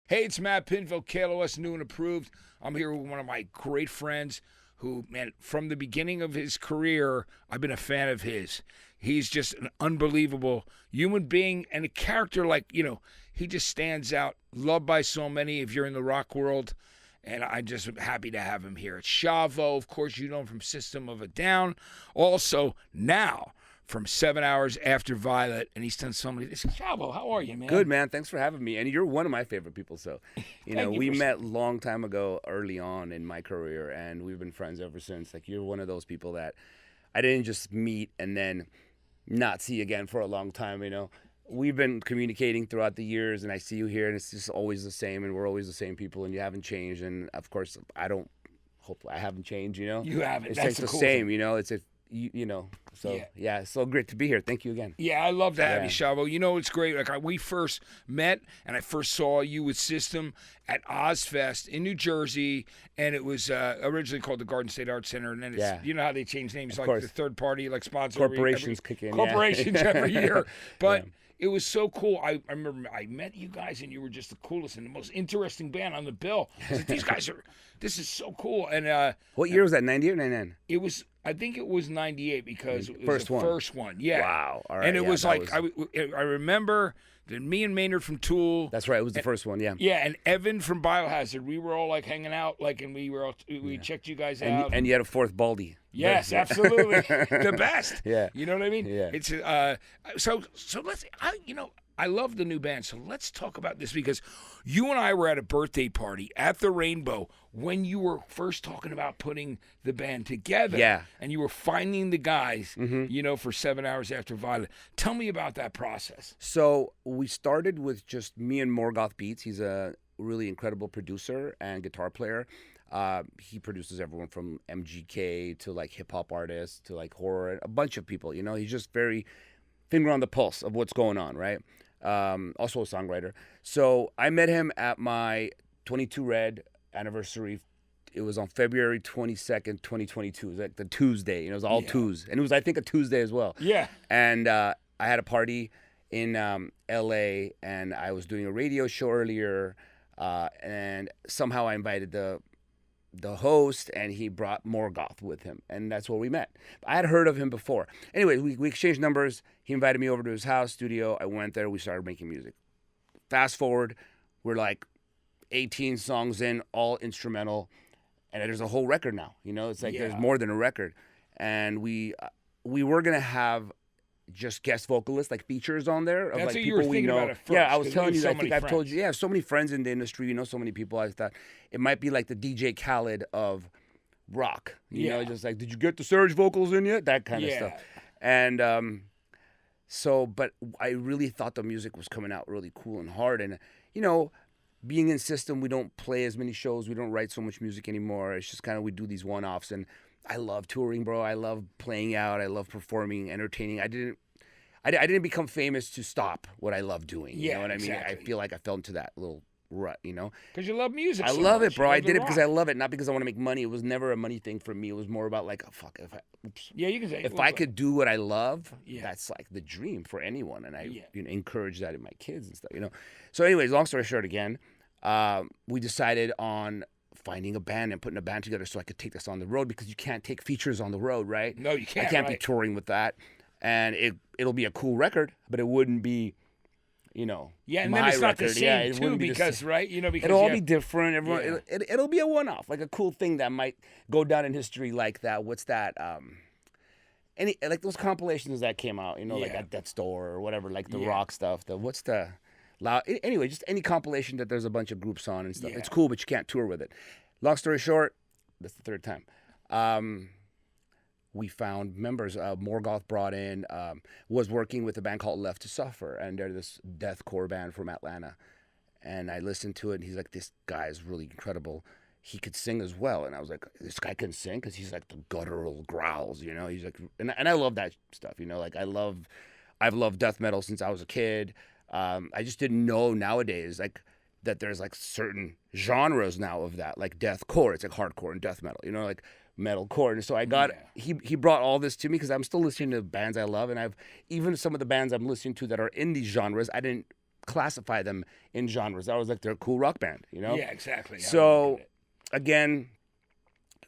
Hey, it's Matt Pinfield, KLOS New and Approved. I'm here with one of my great friends who, man, from the beginning of his career, I've been a fan of his. He's just an unbelievable human being and a character he just stands out, loved by so many if you're in the rock world. And I'm just happy to have him here. It's Shavo, of course, you know him from System of a Down. Also, now, from 7 Hours After Violet, and he's done so many. Shavo, how are you, man? Good, man. Thanks for having me. And you're one of my favorite people. So, we met long time ago, early on in my career, and we've been friends ever since. Like, you're one of those people that I didn't just meet and then not see again for a long time. We've been communicating throughout the years, and I see you here, and it's just always the same, and we're always the same people, and you haven't changed. And of course, hopefully, I haven't changed. You haven't. It's That's the cool same. thing. It's a. So yeah, it's so great to be here. Thank you again. Yeah, I love to have you, Shavo. It's great. We first met, and I first saw you with System at Ozfest in New Jersey, and it was originally called the Garden State Arts Center, and then it's, you know how they change names, of like course. the third party, like sponsor Corporations kick in. Corporations every year, but. Yeah. It was so cool. I remember I met you guys, and you were just the coolest and the most interesting band on the bill. I was like, this is so cool. And what year was that? 98 or 99? It was, I think it was 98 because it was First the one. first one. Yeah. Wow. All right. And it was like, I remember that me and Maynard from Tool. That's right. It was the first one. Yeah. Yeah, and Evan from Biohazard. We were all like hanging out, and we checked you guys out. And you had a fourth Baldy. Yes, absolutely, the best. Yeah. You know what I mean? Yeah. It's so let's. I love the new band. So let's talk about this because you and I were at a birthday party at the Rainbow when you were first talking about putting the band together. Yeah. And you were finding the guys, for 7 Hours After Violet. Tell me about that process. So we started with just me and Morgoth Beats. He's a really incredible producer and guitar player. He produces everyone from MGK to like hip hop artists to like horror, a bunch of people. He's just very finger on the pulse of what's going on, right? Also a songwriter. So I met him at my 22 Red anniversary. It was on February 22nd, 2022. It was like the Tuesday. It was all twos. And it was, I think, a Tuesday as well. Yeah. And I had a party in L.A., and I was doing a radio show earlier, and somehow I invited the host, and he brought Morgoth with him, and that's where we met. I had heard of him before. Anyway, we exchanged numbers. He invited me over to his house studio. I went there. We started making music. Fast forward, we're like 18 songs in, all instrumental, and there's a whole record now. It's like there's more than a record, and we were gonna have just guest vocalists, like features on there of That's like what people you were we thinking know. about at first, Yeah, I was 'cause telling you you. have I so think many I've told friends. you. Yeah, so many friends in the industry. So many people. I thought it might be like the DJ Khaled of rock. Just like, did you get the surge vocals in yet? That kind of stuff. And but I really thought the music was coming out really cool and hard. And being in System, we don't play as many shows. We don't write so much music anymore. It's just kind of we do these one-offs. And I love touring, bro. I love playing out. I love performing, entertaining. I didn't become famous to stop what I love doing. You know what I mean? Exactly. I feel like I fell into that little rut, Because you love music. I so love much. it, bro. You I love did the it because rock. I love it, not because I want to make money. It was never a money thing for me. It was more about like, oh, fuck, Yeah, you can say. if I could do what I love, Yeah. that's like the dream for anyone, and I encourage that in my kids and stuff. So, anyways, long story short, again, we decided on finding a band and putting a band together so I could take this on the road because you can't take features on the road, right? No, you can't. I can't be touring with that, and it'll be a cool record, but it wouldn't be. Yeah, and my then it's not record. the same it too, wouldn't be the because same. right, because It'll all be different. Everyone, Yeah. it'll be a one-off, like a cool thing that might go down in history, like that. What's that? Any like those compilations that came out, like at that store or whatever, like the rock stuff. Anyway, just any compilation that there's a bunch of groups on and stuff. Yeah. It's cool, but you can't tour with it. Long story short, that's the third time. We found members. Morgoth brought in, was working with a band called Left to Suffer, and they're this deathcore band from Atlanta. And I listened to it, and he's like, this guy is really incredible. He could sing as well. And I was like, this guy can sing? Because he's like the guttural growls, He's like, and I love that stuff, like I've loved death metal since I was a kid. I just didn't know nowadays, like, that there's like certain genres now of that, like deathcore. It's like hardcore and death metal, like metalcore. And so I got he brought all this to me because I'm still listening to bands I love, and I've even some of the bands I'm listening to that are in these genres I didn't classify them in genres. I was like, they're a cool rock band, you know? Yeah, exactly. So again,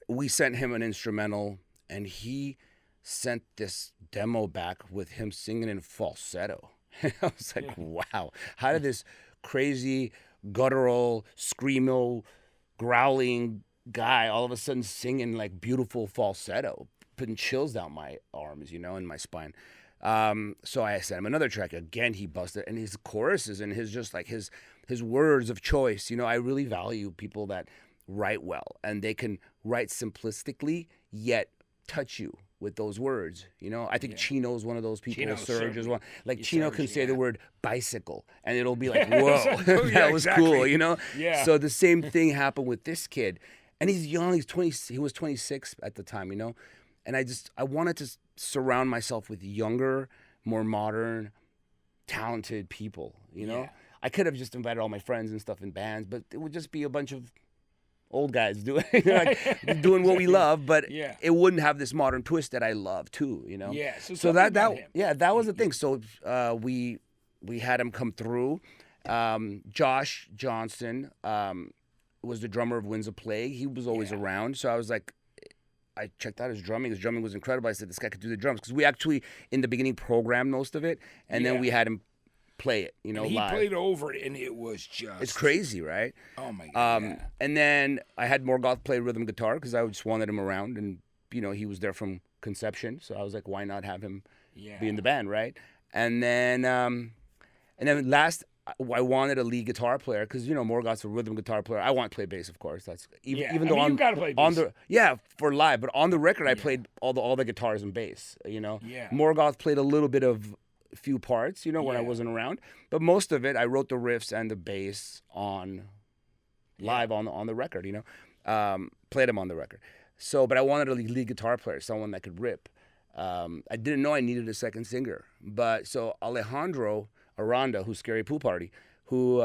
we sent him an instrumental, and he sent this demo back with him singing in falsetto. I was like, wow, how did this crazy, guttural, screamo, growling guy all of a sudden singing like beautiful falsetto, putting chills down my arms, you know, and my spine. So I sent him another track. Again, he busted, and his choruses and his just like his words of choice. You know, I really value people that write well, and they can write simplistically yet touch you with those words. You know, I think Chino's one of those people. Serge is one. Like Chino can say the word bicycle, and it'll be like, whoa, that was cool. You know. Yeah. So the same thing happened with this kid, and he's young. He's 20. He was 26 at the time. You know, and I wanted to surround myself with younger, more modern, talented people. You know, I could have just invited all my friends and stuff in bands, but it would just be a bunch of old guys doing doing what we love, but it wouldn't have this modern twist that I love too, you know. Yeah. So that was the thing. So we had him come through. Josh Johnson was the drummer of Winds of Plague. He was always around, so I was like, I checked out his drumming. His drumming was incredible. I said, this guy could do the drums, because we actually in the beginning programmed most of it, and then we had him play it, you know, and he live. played over it, and it was just... It's crazy, right? Oh, my God. And then I had Morgoth play rhythm guitar, because I just wanted him around, and, you know, he was there from conception, so I was like, why not have him be in the band, right? And then last, I wanted a lead guitar player, because, you know, Morgoth's a rhythm guitar player. I want to play bass, of course. That's even though you gotta play bass. For live, but on the record, I played all the guitars and bass, you know? Yeah. Morgoth played a little bit of few parts, you know, when I wasn't around, but most of it I wrote the riffs and the bass on live on the record, you know, played them on the record. So, but I wanted a lead guitar player, someone that could rip. I didn't know I needed a second singer, but so Alejandro Aranda, who's Scary Pool Party, who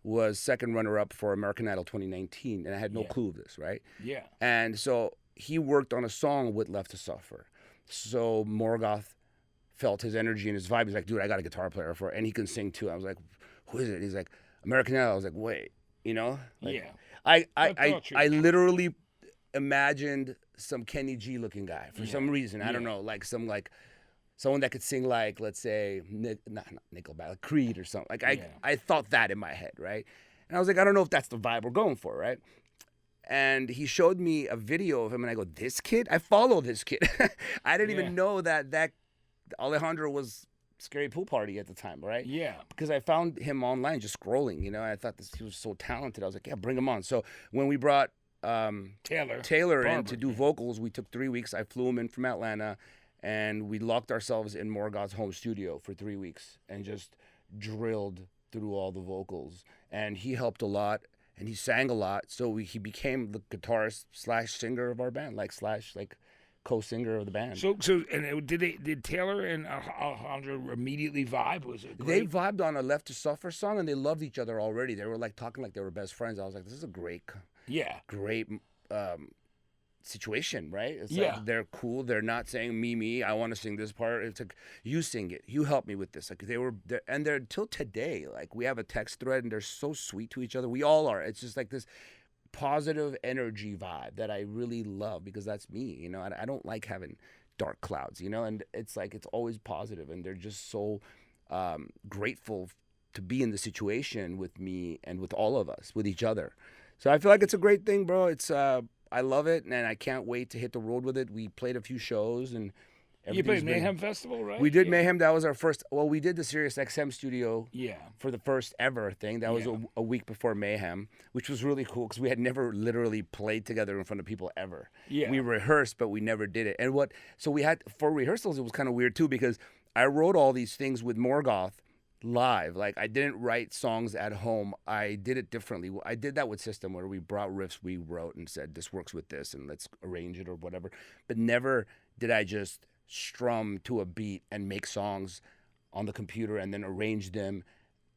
was second runner-up for American Idol 2019, and I had no clue of this, right? Yeah. And so he worked on a song with Left to Suffer. So Morgoth felt his energy and his vibe. He's like, dude, I got a guitar player for it, and he can sing too. I was like, who is it? He's like, American Idol. I was like, wait, you know? Like, I literally imagined some Kenny G looking guy for some reason. I don't know, like someone that could sing like, let's say, not Nickelback, like Creed or something. Like I thought that in my head, right? And I was like, I don't know if that's the vibe we're going for, right? And he showed me a video of him, and I go, this kid? I follow this kid. I didn't even know that Alejandro was Scary Pool Party at the time, right? Yeah. Because I found him online just scrolling, you know. I thought he was so talented. I was like, yeah, bring him on. So when we brought Taylor in to do vocals, we took 3 weeks. I flew him in from Atlanta, and we locked ourselves in Morgoth's home studio for 3 weeks and just drilled through all the vocals. And he helped a lot, and he sang a lot. So he became the guitarist / singer of our band, like co-singer of the band. So did Taylor and Alejandro immediately vibe? Was it They great? vibed on a Left to Suffer song, and they loved each other already. They were like talking like they were best friends. I was like, this is a great situation, right? It's like they're cool. They're not saying me. I want to sing this part. It's like, you sing it. You help me with this. Like they're till today. Like we have a text thread, and they're so sweet to each other. We all are. It's just like this positive energy vibe that I really love, because that's me, you know. I don't like having dark clouds, you know, and it's like it's always positive, and they're just so grateful to be in the situation with me and with all of us, with each other. So I feel like it's a great thing, bro. It's I love it, and I can't wait to hit the road with it. We played a few shows, and you played Mayhem Festival, right? We did Mayhem. That was our first. Well, we did the Sirius XM studio for the first ever thing. That was a week before Mayhem, which was really cool, because we had never literally played together in front of people ever. Yeah. We rehearsed, but we never did it. And so we had, for rehearsals, it was kind of weird too, because I wrote all these things with Morgoth live. Like, I didn't write songs at home. I did it differently. I did that with System, where we brought riffs we wrote and said, this works with this, and let's arrange it or whatever. But never did I just strum to a beat and make songs on the computer and then arrange them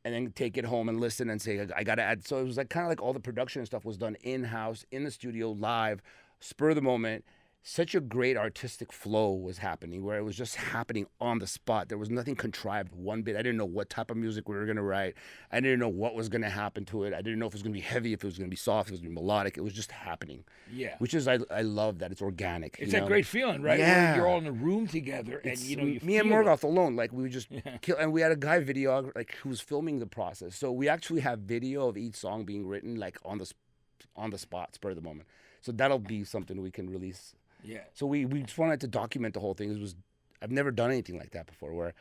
and then take it home and listen and say, I got to add. So it was like kind of like all the production and stuff was done in-house, in the studio, live, spur of the moment, such a great artistic flow was happening where it was just happening on the spot. There was nothing contrived one bit. I didn't know what type of music we were going to write. I didn't know what was going to happen to it. I didn't know if it was going to be heavy, if it was going to be soft, if it was going to be melodic. It was just happening. Yeah. Which is, I love that it's organic. It's that great feeling, right? Yeah. Where you're all in a room together and, you me feel and it. Morgoth alone, like we would just kill, and we had a guy videographer, like who was filming the process. So we actually have video of each song being written, like on the spot, spur of the moment. So that'll be something we can release. Yeah. So we just wanted to document the whole thing. I've never done anything like that before, where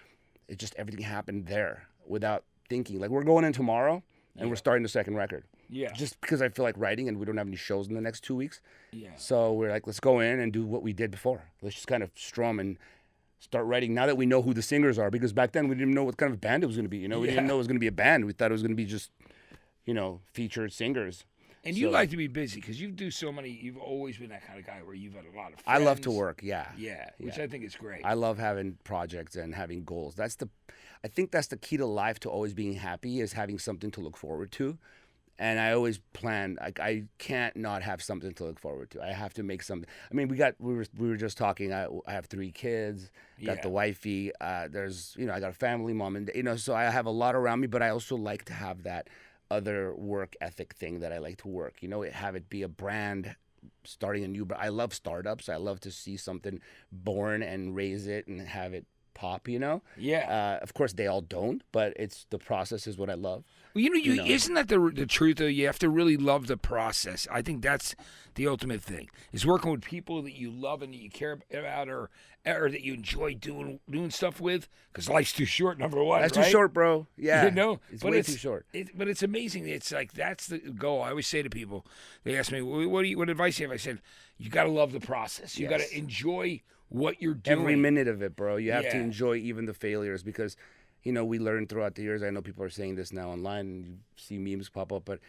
it just everything happened there without thinking. Like we're going in tomorrow and we're starting the second record. Yeah. Just because I feel like writing and we don't have any shows in the next 2 weeks. Yeah. So we're like, let's go in and do what we did before. Let's just kind of strum and start writing now that we know who the singers are, because back then we didn't know what kind of band it was going to be. We didn't know it was going to be a band. We thought it was going to be just, featured singers. And you like to be busy because you do so many. You've always been that kind of guy where you've had a lot of friends. I love to work. Yeah. Yeah, which I think is great. I love having projects and having goals. I think that's the key to life, to always being happy, is having something to look forward to. And I always plan. I can't not have something to look forward to. I have to make something. I mean, we were just talking. I have 3 kids. Got the wifey. There's I got a family, mom, and so I have a lot around me. But I also like to have that other work ethic thing that I like to work. Have it be a brand, starting a new. But I love startups. I love to see something born and raise it and have it pop. Yeah. Of course, they all don't, but the process is what I love. Well, isn't that the truth, though? You have to really love the process. I think that's the ultimate thing, is working with people that you love and that you care about, or that you enjoy doing stuff with, because life's too short, number one. That's right? too short, bro. Yeah. It's way too short. But it's amazing. It's like, that's the goal. I always say to people, they ask me, what advice do you have? I said, you got to love the process. You got to enjoy what you're doing. Every minute of it, bro. You have to enjoy even the failures, because we learn throughout the years. I know people are saying this now online, and you see memes pop up, but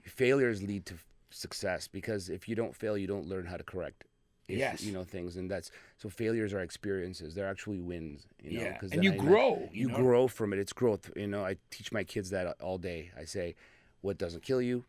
failures lead to success, because if you don't fail, you don't learn how to correct things. And so failures are experiences. They're actually wins, because and you grow. You grow from it. It's growth. I teach my kids that all day. I say, what doesn't kill you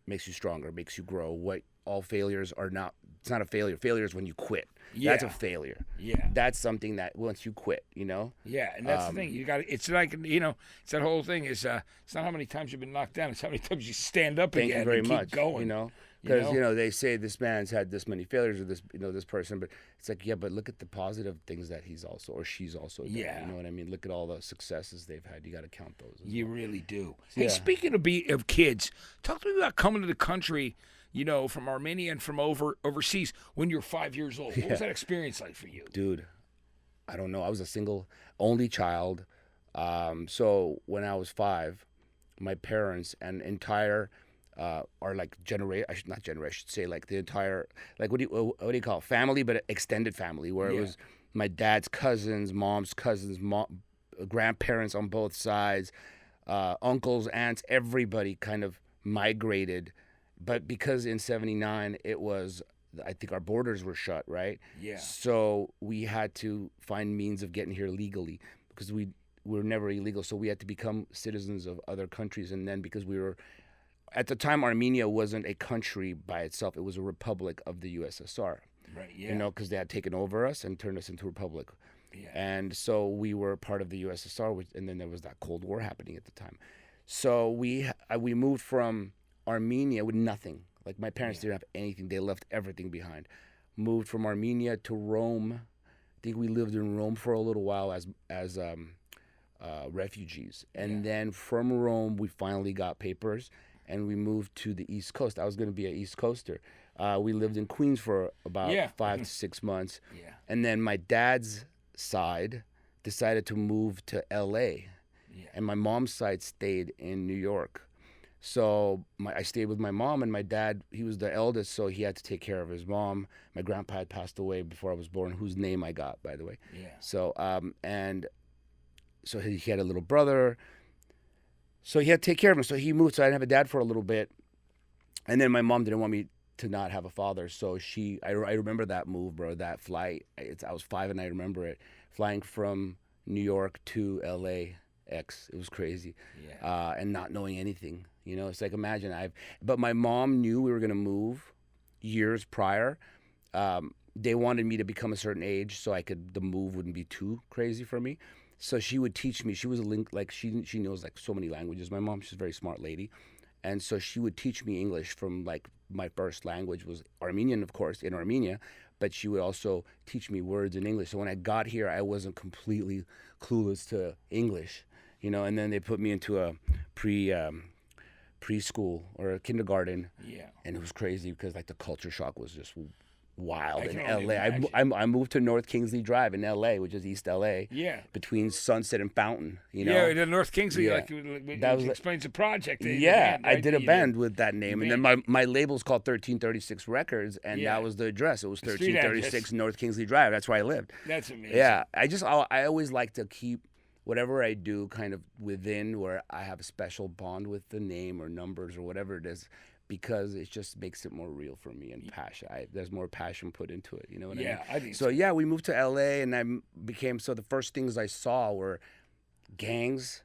makes you stronger, makes you grow. All failures are not. It's not a failure. Failure is when you quit. Yeah. That's a failure. Yeah. That's something that once you quit, Yeah, and that's the thing. You got. It's like it's that whole thing. It's not how many times you've been knocked down. It's how many times you stand up again. Thank you very and much. Keep going. Because they say this man's had this many failures, or this person, but it's like, but look at the positive things that he's also, or she's also done. Yeah. You know what I mean? Look at all the successes they've had. You got to count those. You really do. Hey, speaking of kids, talk to me about coming to the country. From Armenia and from overseas when you're 5 years old. What was that experience like for you? Dude, I don't know. I was a single, only child. So when I was 5, my parents and entire are like I should say like the entire, like what do you call it? Family, but extended family, where it was my dad's cousins, mom's cousins, grandparents on both sides, uncles, aunts, everybody kind of migrated. But because in 79 it was, I think our borders were shut, right? Yeah. So we had to find means of getting here legally, because we were never illegal. So we had to become citizens of other countries. And then because we were, at the time, Armenia wasn't a country by itself. It was a republic of the USSR. Right, yeah. Because they had taken over us and turned us into a republic. Yeah. And so we were part of the USSR, and then there was that Cold War happening at the time. So we moved from Armenia with nothing. Like my parents didn't have anything. They left everything behind. Moved from Armenia to Rome. I think we lived in Rome for a little while as refugees. And then from Rome, we finally got papers, and we moved to the East Coast. I was going to be an East Coaster. We lived in Queens for about 5 to 6 months. Yeah. And then my dad's side decided to move to L.A. Yeah. And my mom's side stayed in New York. So I stayed with my mom, and my dad, he was the eldest, so he had to take care of his mom. My grandpa had passed away before I was born, whose name I got, by the way. Yeah. So so he had a little brother. So he had to take care of him. So he moved, so I didn't have a dad for a little bit. And then my mom didn't want me to not have a father, so I remember that move, bro, that flight. I was 5 and I remember it, flying from New York to LAX. It was crazy. Yeah. And not knowing anything. It's like, imagine but my mom knew we were going to move years prior. they wanted me to become a certain age so the move wouldn't be too crazy for me. So she would teach me. She was she knows like so many languages. My mom, she's a very smart lady. And so she would teach me English from like my first language was Armenian, of course, in Armenia, but she would also teach me words in English. So when I got here, I wasn't completely clueless to English, and then they put me into a preschool or a kindergarten. Yeah. And it was crazy because like the culture shock was just wild in can only LA. imagine. I moved to North Kingsley Drive in LA, which is East LA. Yeah. Between Sunset and Fountain, Yeah, the North Kingsley, Yeah. that explains the project. The band, I right? did a band with that name, and then band. my label's called 1336 Records, and Yeah. that was the address. It was street 1336 address. North Kingsley Drive. That's where I lived. That's amazing. Yeah, I always like to keep whatever I do kind of within where I have a special bond with the name or numbers or whatever it is, because it just makes it more real for me and passion. There's more passion put into it. You know what I mean? Yeah, I think So yeah, we moved to LA, and so the first things I saw were gangs,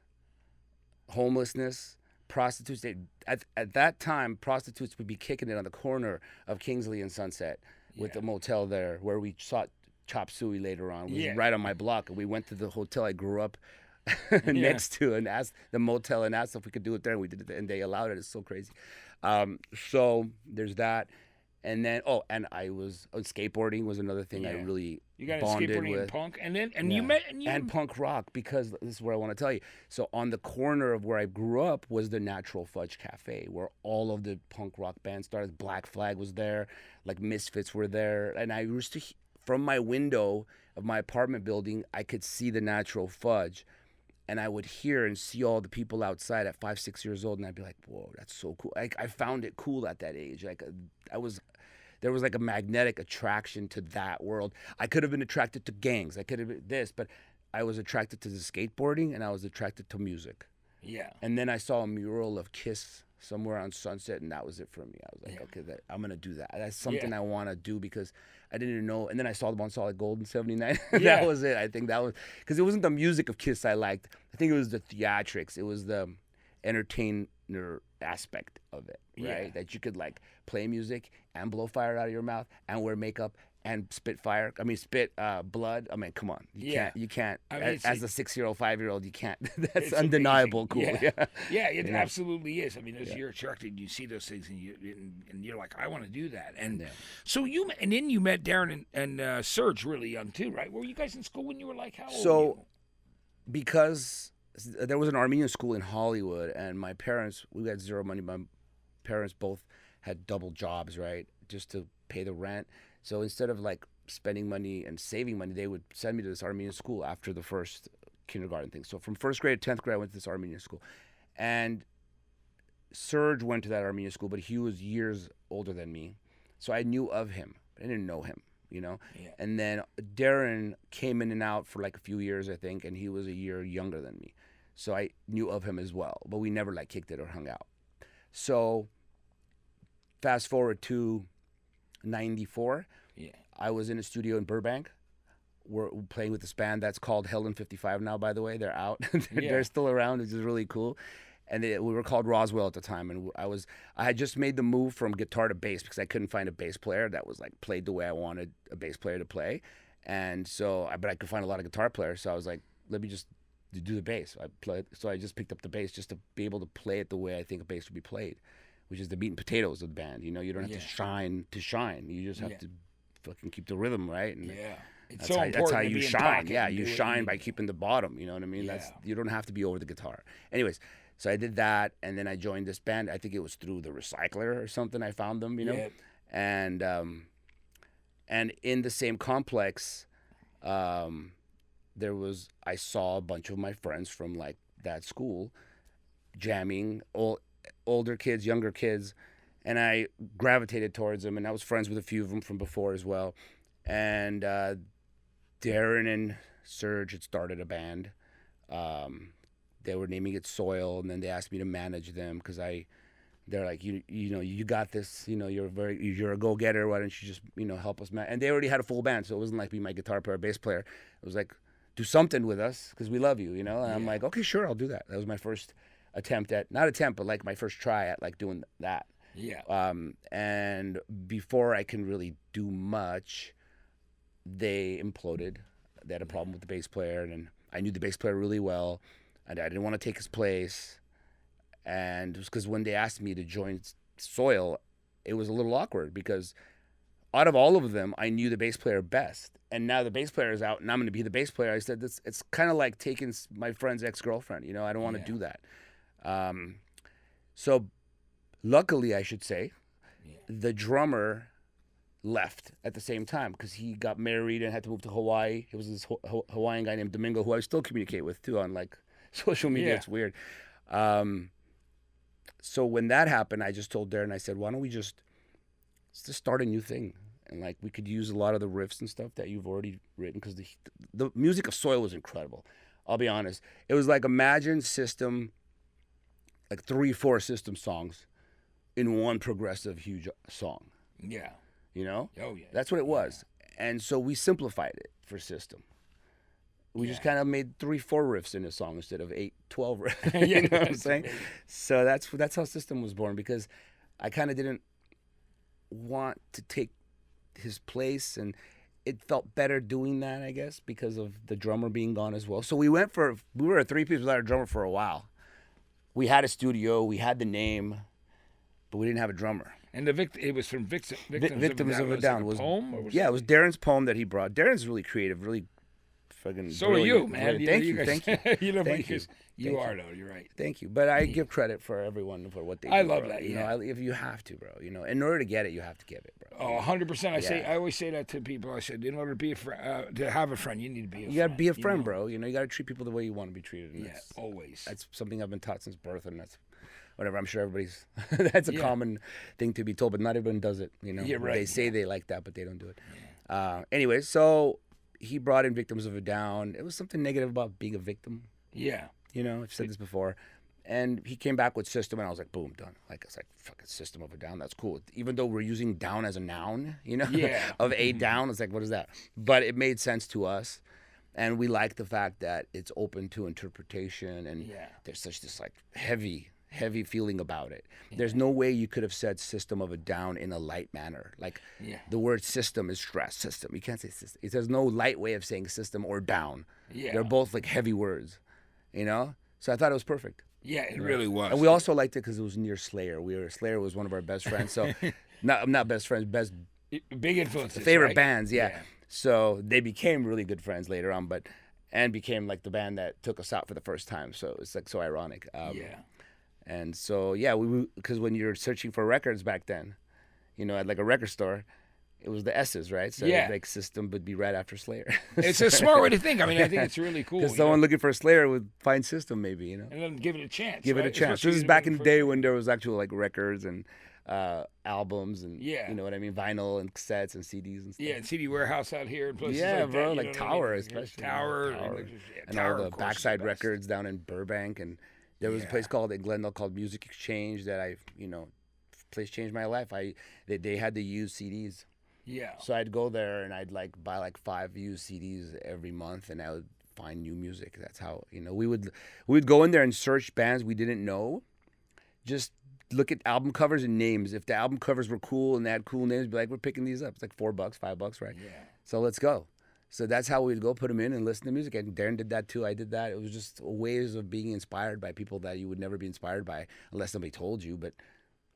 homelessness, prostitutes. At that time, prostitutes would be kicking it on the corner of Kingsley and Sunset with the motel there where we saw Chop Suey later on. It was right on my block, and we went to the hotel I grew up next to and asked the motel and asked if we could do it there, and we did it, and they allowed it. It's so crazy. So there's that. And then, skateboarding was another thing I really you got bonded skateboarding with. and punk, and you met and punk rock, because this is what I want to tell you. So on the corner of where I grew up was the Natural Fudge Cafe, where all of the punk rock bands started. Black Flag was there, like Misfits were there, and I used to, from my window of my apartment building, I could see the Natural Fudge. And I would hear and see all the people outside at 5, 6 years old, and I'd be like, "Whoa, that's so cool!" I found it cool at that age. There was like a magnetic attraction to that world. I could have been attracted to gangs. I could have been this, but I was attracted to the skateboarding, and I was attracted to music. Yeah. And then I saw a mural of Kiss somewhere on Sunset, and that was it for me. I was like, okay, I'm gonna do that. That's something I want to do, because I didn't even know. And then I saw them on Solid Gold in '79. That was it. I think that was because it wasn't the music of Kiss I liked. I think it was the theatrics. It was the entertainer aspect of it, right? That you could like play music and blow fire out of your mouth and wear makeup and spit blood. I mean, come on. You can't. I mean, as a 6-year-old, 5-year-old, you can't. That's undeniable amazing. cool. Yeah, it absolutely is. I mean, as you're attracted, you see those things, and you're like, I want to do that. And so then you met Darren and Serge really young too, right? Were you guys in school when you were like how old? So, because there was an Armenian school in Hollywood, and my parents, we had zero money. My parents both had double jobs, right, just to pay the rent. So instead of like spending money and saving money, they would send me to this Armenian school after the first kindergarten thing. So from 1st grade to 10th grade, I went to this Armenian school. And Serge went to that Armenian school, but he was years older than me. So I knew of him. I didn't know him, Yeah. And then Darren came in and out for like a few years, I think, and he was a year younger than me. So I knew of him as well, but we never like kicked it or hung out. So fast forward to 94. I was in a studio in Burbank. We're playing with this band that's called Helen 55 now, by the way. They're out. They're still around, which is really cool. And we were called Roswell at the time. And I had just made the move from guitar to bass because I couldn't find a bass player that was like played the way I wanted a bass player to play. And so, but I could find a lot of guitar players. So I was like, let me just do the bass. So I just picked up the bass just to be able to play it the way I think a bass would be played, which is the meat and potatoes of the band. You don't have to shine to shine. You just have to fucking keep the rhythm right. And it's so important. That's how you shine. Yeah, you shine by keeping the bottom. You know what I mean? You don't have to be over the guitar. Anyways, so I did that, and then I joined this band. I think it was through the Recycler or something. I found them, and in the same complex, I saw a bunch of my friends from like that school jamming, older kids, younger kids, and I gravitated towards them, and I was friends with a few of them from before as well. And Darren and Serge had started a band. They were naming it Soil, and then they asked me to manage them because they're like, you got this, you're a go-getter. Why don't you just, help us? And they already had a full band, so it wasn't like be my guitar player, bass player. It was like, do something with us because we love you, And I'm like, okay, sure, I'll do that. That was my first but like my first try at like doing that. Yeah. And before I can really do much, they imploded. They had a problem with the bass player, and I knew the bass player really well, and I didn't want to take his place. And it was because when they asked me to join Soil, it was a little awkward because out of all of them, I knew the bass player best. And now the bass player is out, and I'm going to be the bass player. I said, it's kind of like taking my friend's ex-girlfriend. I don't want to do that. So luckily, I should say, the drummer left at the same time because he got married and had to move to Hawaii. It was this Hawaiian guy named Domingo, who I still communicate with, too, on, like, social media. Yeah. It's weird. So when that happened, I just told Darren, I said, why don't we just start a new thing? And, like, we could use a lot of the riffs and stuff that you've already written because the music of Soil was incredible. I'll be honest. It was like, imagine System, like 3-4 System songs in one progressive huge song. Yeah. Oh, yeah. That's what it was. Yeah. And so we simplified it for System. We just kind of made 3-4 riffs in a song instead of 8-12 riffs. You know what I'm saying? Amazing. So that's how System was born, because I kind of didn't want to take his place, and it felt better doing that, I guess, because of the drummer being gone as well. So we were a 3-piece without a drummer for a while. We had a studio, we had the name, but we didn't have a drummer. And it was from Victims of a Down. Was a poem? It was Darren's poem that he brought. Darren's really creative, really fucking So brilliant. are you, man. Thank you. Because you are, though. You're right. Thank you. But I give credit for everyone for what they do. I love bro. that, If you have to, bro. In order to get it, you have to give it, bro. Oh, 100%. I always say that to people. I said, in order to be a friend, to have a friend, you need to be a friend. You got to be a friend, bro. You got to treat people the way you want to be treated. Yeah, always. That's something I've been taught since birth, and that's whatever. I'm sure everybody's. That's a common thing to be told, but not everyone does it. Yeah, right. They say they like that, but they don't do it. Yeah. Anyway, so he brought in Victims of a Down. It was something negative about being a victim. Yeah. I've said this before. And he came back with System, and I was like, boom, done. Like, it's like, fucking System of a Down. That's cool. Even though we're using down as a noun, of a down. It's like, what is that? But it made sense to us. And we like the fact that it's open to interpretation, and there's such this, like, heavy feeling about it. Yeah. There's no way you could have said System of a Down in a light manner. Like, the word system is stress. System. You can't say system. There's no light way of saying system or down. Yeah. They're both, like, heavy words, So I thought it was perfect. Yeah, it really was. And we also liked it because it was near Slayer. Slayer was one of our best friends. So, not best friends, best big influences. Favorite bands, yeah. So they became really good friends later on, and became like the band that took us out for the first time. So it's like so ironic. And so because when you're searching for records back then, at like a record store, it was the S's, right? So like System would be right after Slayer. It's a smart way to think. I mean, I think it's really cool. Because someone looking for Slayer would find System, maybe, And then give it a chance. Give it a chance. This is back in the day when there was actual like records and albums and you know what I mean, vinyl and cassettes and CDs and stuff. Yeah, and CD Warehouse out here and places like bro, that. Like Tower, especially. Tower. And all the Backside Records down in Burbank, and there was a place called in Glendale called Music Exchange that place changed my life. They had the used CDs. Yeah. So I'd go there and I'd like buy like 5 used CDs every month, and I would find new music. That's how we would go in there and search bands we didn't know. Just look at album covers and names. If the album covers were cool and they had cool names, be like, we're picking these up. It's like $4, $5, right? Yeah. So let's go. So that's how we'd go put them in and listen to music. And Darren did that too. I did that. It was just ways of being inspired by people that you would never be inspired by unless somebody told you. But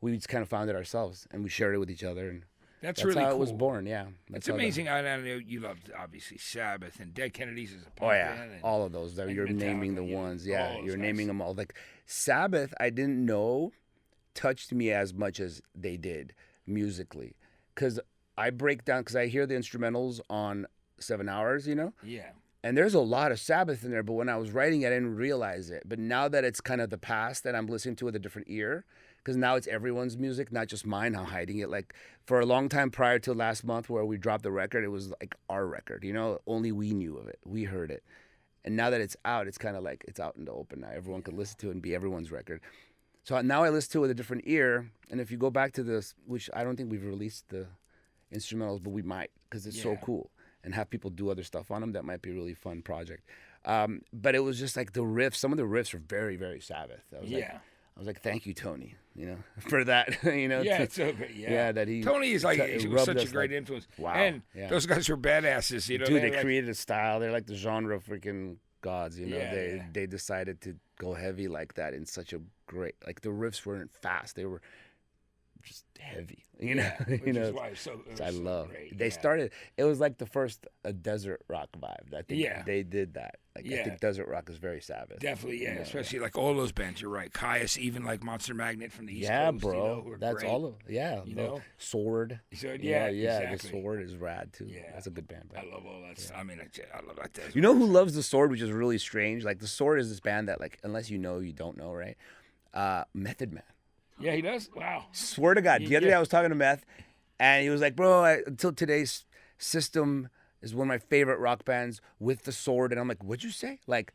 we just kind of found it ourselves, and we shared it with each other. And that's really how cool. It was born. Yeah, it's amazing. I know you loved obviously Sabbath and Dead Kennedys as a punk band. All of those. You're naming the ones. Yeah, you're naming them all. Like Sabbath, I didn't know touched me as much as they did musically, because I break down because I hear the instrumentals on 7 Hours. Yeah. And there's a lot of Sabbath in there, but when I was writing it, I didn't realize it. But now that it's kind of the past that I'm listening to with a different ear, because now it's everyone's music, not just mine. I'm hiding it. Like for a long time prior to last month where we dropped the record, it was like our record, only we knew of it. We heard it. And now that it's out, it's kind of like it's out in the open now. Everyone can listen to it and be everyone's record. So now I listen to it with a different ear. And if you go back to this, which I don't think we've released the instrumentals, but we might, because it's so cool. And have people do other stuff on them. That might be a really fun project. But it was just like the riffs. Some of the riffs are very, very Sabbath. I was like, I was like, thank you, Tony, for that, Yeah, it's so great. Yeah. yeah, that he Tony is like he was rubbed such a us great like, influence. wow, And yeah. those guys were badasses. Dude, they like, created a style. They're like the genre freaking gods. Yeah, they decided to go heavy like that in such a great. Like the riffs weren't fast. They were just heavy. which is why it's so, which I so love. great. They started. It was like the first desert rock vibe. I think Yeah. they did that. Like I think desert rock is very Sabbath. Definitely, yeah. Especially like all those bands. You're right. Caius, even like Monster Magnet from the East Yeah, Coast. bro. Who are That's great. all of Sword. So, Yeah. exactly. The Sword is rad too. Yeah. That's a good band. I love all that. I mean, I love that. You know who loves the Sword, which is really strange? Like the Sword is this band that, like, unless you know, you don't know, right? Method Man. Yeah, he does. Wow. Swear to God, the other day I was talking to Meth, and he was like, "Bro, until today's System is one of my favorite rock bands with the Sword," and I'm like, "What'd you say? Like,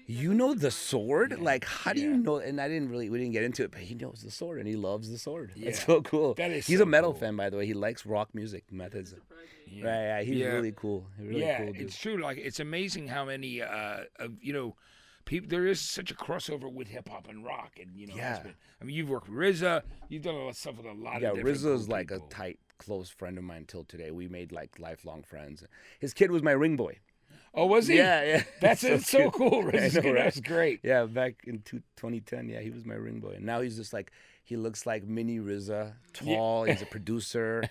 you know the Sword? Like, how do you know?" And we didn't get into it, but he knows the Sword and he loves the Sword. Yeah. It's so cool. That is He's so a metal cool. fan, by the way. He likes rock music. Methods. Yeah. Right, yeah, he's really cool. Really cool dude. It's true. Like it's amazing how many people. There is such a crossover with hip hop and rock, and Yeah. I mean, you've worked with RZA. You've done a lot of stuff with a lot Yeah, of different RZA's cool like people. a tight, close friend of mine until today. We made like lifelong friends. His kid was my ring boy. Oh, was he? Yeah. That's so it's so cute. cool. I RZA's know, kid, right? That's great. Yeah, back in 2010, yeah, he was my ring boy. And now he's just like, he looks like mini RZA, tall. He's a producer.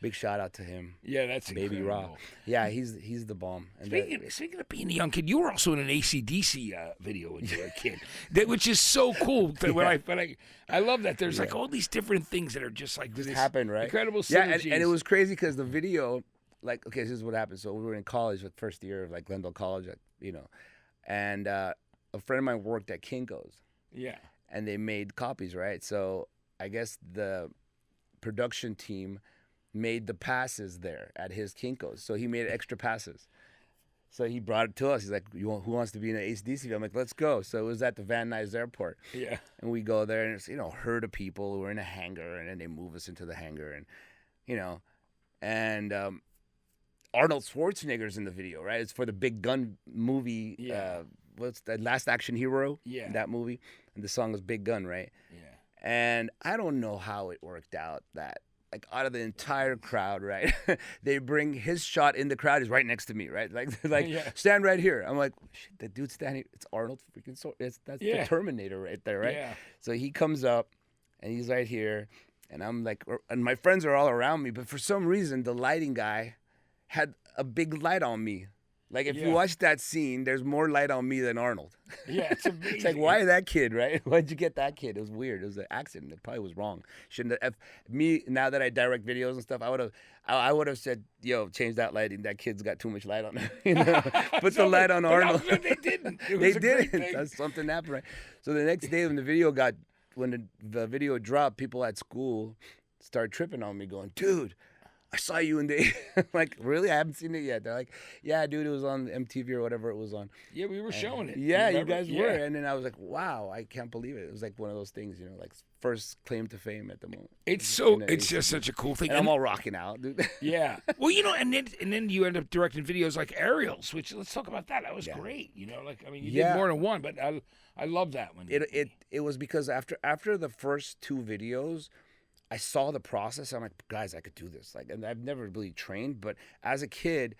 Big shout out to him. Yeah, that's Baby incredible. Raw. Yeah, he's the bomb. And Speaking of being a young kid, you were also in an AC/DC video when you were a kid, which is so cool. I love that. There's like all these different things that are just like this happened, right? Incredible Yeah, synergies. and it was crazy because the video, like, okay, this is what happened. So we were in college, the first year of like Glendale College, and a friend of mine worked at Kinko's. Yeah. And they made copies, right? So I guess the production team made the passes there at his Kinko's. So he made extra passes. So he brought it to us. He's like, who wants to be in an AC/DC? I'm like, let's go. So it was at the Van Nuys Airport. Yeah. And we go there, and it's, herd of people who are in a hangar, and then they move us into the hangar, and Arnold Schwarzenegger's in the video, right? It's for the Big Gun movie. Yeah. What's that? Last Action Hero? Yeah. That movie. And the song was Big Gun, right? Yeah. And I don't know how it worked out that, like, out of the entire crowd, right? They bring his shot in the crowd. He's right next to me, right? Stand right here. I'm like, shit, that dude's standing. It's Arnold freaking That's the Terminator right there, right? Yeah. So he comes up, and he's right here, and I'm like, and my friends are all around me, but for some reason, the lighting guy had a big light on me. Like, if you watch that scene, there's more light on me than Arnold. Yeah, it's amazing. It's like, why that kid, right? Why'd you get that kid? It was weird. It was an accident. It probably was wrong. Shouldn't have. Me, now that I direct videos and stuff, I would have said, yo, change that lighting. That kid's got too much light on him. Put the light on Arnold. They didn't. They didn't. That's something happened, right? So the next day when the video dropped, people at school started tripping on me going, dude, I saw you in the like, really? I haven't seen it yet. They're like, yeah, dude, it was on MTV or whatever it was on. Yeah, we were showing it. Yeah, you guys were. And then I was like, wow, I can't believe it. It was like one of those things, like first claim to fame at the moment. It's just such a cool thing. And I'm all rocking out, dude. Yeah. Well, and then you end up directing videos like Aerials, which, let's talk about that. That was great. You did more than one, but I love that one. It was because after the first two videos, I saw the process. I'm like, guys, I could do this. Like, and I've never really trained, but as a kid,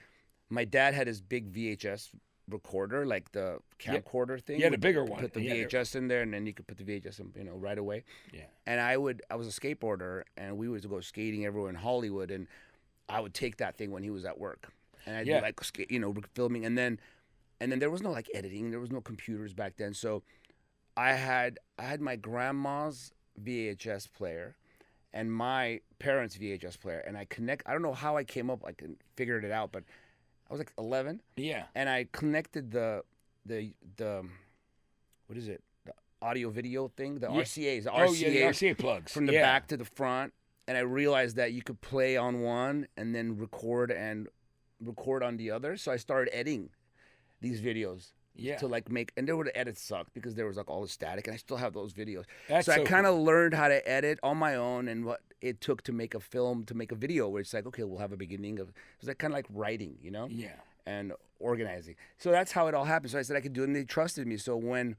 my dad had his big VHS recorder, like the camcorder thing. Yeah, the bigger one. Put the VHS in there, and then you could put the VHS in, right away. Yeah. And I was a skateboarder, and we would go skating everywhere in Hollywood, and I would take that thing when he was at work, and I'd be like, filming, and then there was no like editing, there was no computers back then, so I had my grandma's VHS player and my parents' VHS player, and I don't know how I came up, figured it out, but I was like 11. Yeah. And I connected the what is it? The audio video thing, the RCAs, the RCA plugs. From the back to the front, and I realized that you could play on one and then record on the other, so I started editing these videos. Yeah. To make, and there were the edits sucked because there was like all the static, and I still have those videos. So I kind of learned how to edit on my own and what it took to make a film, to make a video where it's like, okay, we'll have a beginning of, it was like kind of like writing, Yeah. and organizing. So that's how it all happened. So I said I could do it, and they trusted me. So when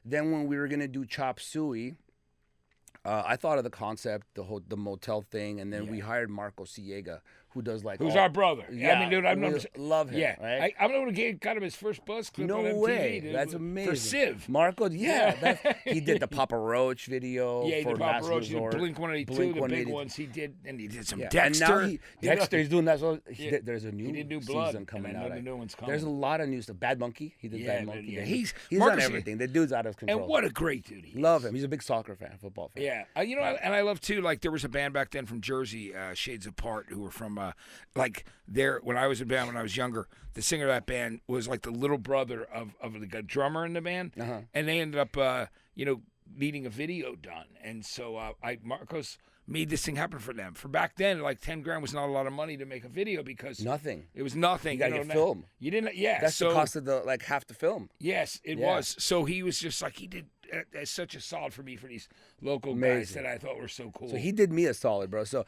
then when we were gonna do Chop Suey, I thought of the concept, the motel thing, and then we hired Marco Ciega, who does like Who's our brother? Yeah, I mean, dude, I've known him. love him. Yeah, right? I'm the one who got him his first buzz clip No on MTV. way. Dude, That's amazing. For Civ. Marco, he did the Papa Roach video. Yeah, he for did Papa Last Roach, he did Resort. Blink 182, Blink the big 182. ones he did, and he did some Yeah. Dexter. And now Dexter, he's doing that. So there's a He did New new Blood, season coming and out. the new one's coming. There's a lot of new stuff. Bad Monkey, he did Bad Monkey. Yeah, he's Marcus, on everything. The dude's out of control. And what a great dude he is. Love him. He's a big soccer fan, football fan. Yeah, you know, and I love too. Like there was a band back then from Jersey, Shades Apart, who were from like there when I was in band when I was younger. The singer of that band was like the little brother of the drummer in the band, and they ended up needing a video done. And so Marcos made this thing happen for them. For back then, like 10 grand was not a lot of money to make a video because Nothing. it was nothing. You gotta get film. You didn't. Yeah, That's so the cost of half the film. yes, it was. So he was just like he did such a solid for me for these local guys Amazing. that I thought were so cool. So he did me a solid, bro. So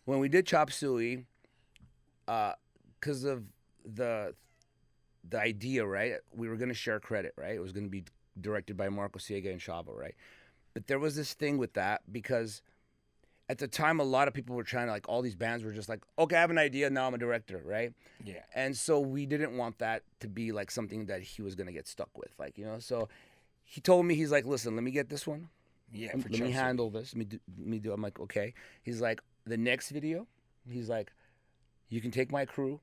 when we did Chop Suey, because of the idea, right? We were gonna share credit, right? It was gonna be directed by Marco Ciega and Shavo, right? But there was this thing with that because at the time, a lot of people were trying to all these bands were just like, okay, I have an idea, now I'm a director, right? Yeah. And so we didn't want that to be like something that he was gonna get stuck with, So he told me, he's like, listen, let me get this one. Yeah, Let me handle this. Let me do. I'm like, okay. He's like, the next video, he's like, you can take my crew.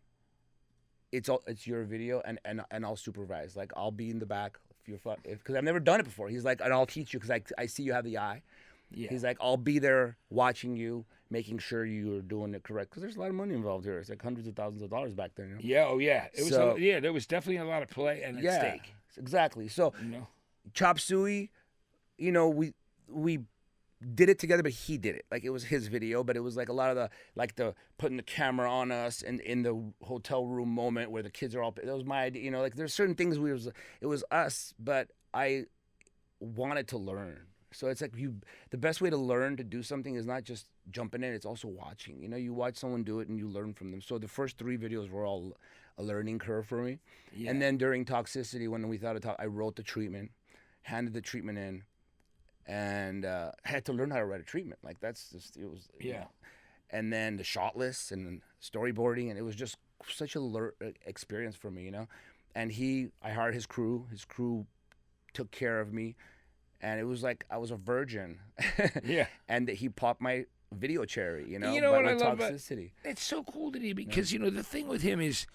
It's your video, and I'll supervise. Like, I'll be in the back because I've never done it before. He's like, and I'll teach you because I see you have the eye. Yeah. He's like, I'll be there watching you, making sure you're doing it correct. Because there's a lot of money involved here. It's like hundreds of thousands of dollars back then. Yeah. Oh yeah. It was. So- there was definitely a lot of play and at stake. Exactly. So You know. Chop Suey, we did it together, but he did it. Like, it was his video, but it was like a lot of the putting the camera on us and in the hotel room moment where the kids are all, that was my idea. Like, there's certain things it was us, but I wanted to learn. So it's like the best way to learn to do something is not just jumping in, it's also watching. You watch someone do it and you learn from them. So the first 3 videos were all a learning curve for me. Yeah. And then during Toxicity, when we thought of I wrote the treatment, handed the treatment in, and had to learn how to write a treatment. Like, that's just, it was. Yeah. And then the shot lists and storyboarding, and it was just such a experience for me, And I hired his crew. His crew took care of me, and it was like I was a virgin. Yeah. And he popped my video cherry, You know by what my I love Toxicity. It's so cool to me because the thing with him is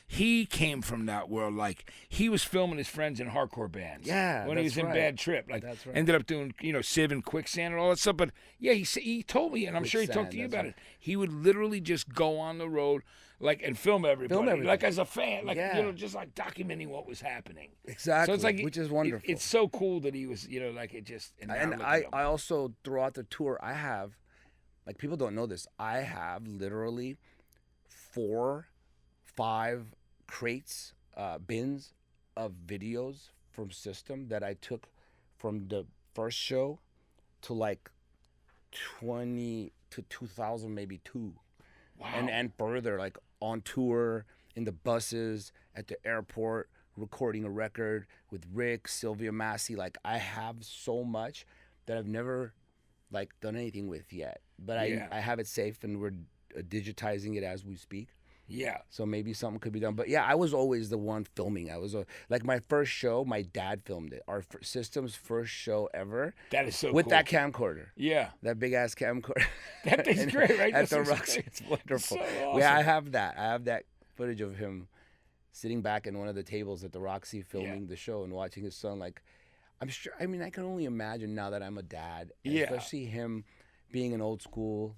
he came from that world. Like, he was filming his friends in hardcore bands. Yeah, when he that's was in right. Bad Trip, like That's right. ended up doing Civ and Quicksand and all that stuff. But yeah, he told me, and I'm sure he talked Quicksand, to you that's about right. it. He would literally just go on the road, and film everybody, everything. like as a fan, like Yeah. just like documenting what was happening. Exactly, So it's like which is wonderful. It's so cool that he was, like it just. And, now And look at I him. also, throughout the tour, I have, like, people don't know this, I have literally 4, 5 crates, bins of videos from System that I took from the first show to like 20 to 2000, maybe 2. Wow. And further, like on tour, in the buses, at the airport, recording a record with Rick, Sylvia Massey. Like, I have so much that I've never done anything with yet. But Yeah. I have it safe, and we're digitizing it as we speak. Yeah. So maybe something could be done. But yeah, I was always the one filming. I was my first show, my dad filmed it. Our System's first show ever. That is so with cool. that camcorder. Yeah. That big ass camcorder. That thing's great, right? At That the thing's Roxy. great. It's wonderful. So Yeah, awesome. I have that. I have that footage of him sitting back in one of the tables at the Roxy filming the show and watching his son. Like, I'm sure, I mean, I can only imagine now that I'm a dad. Yeah. Especially him being an old school,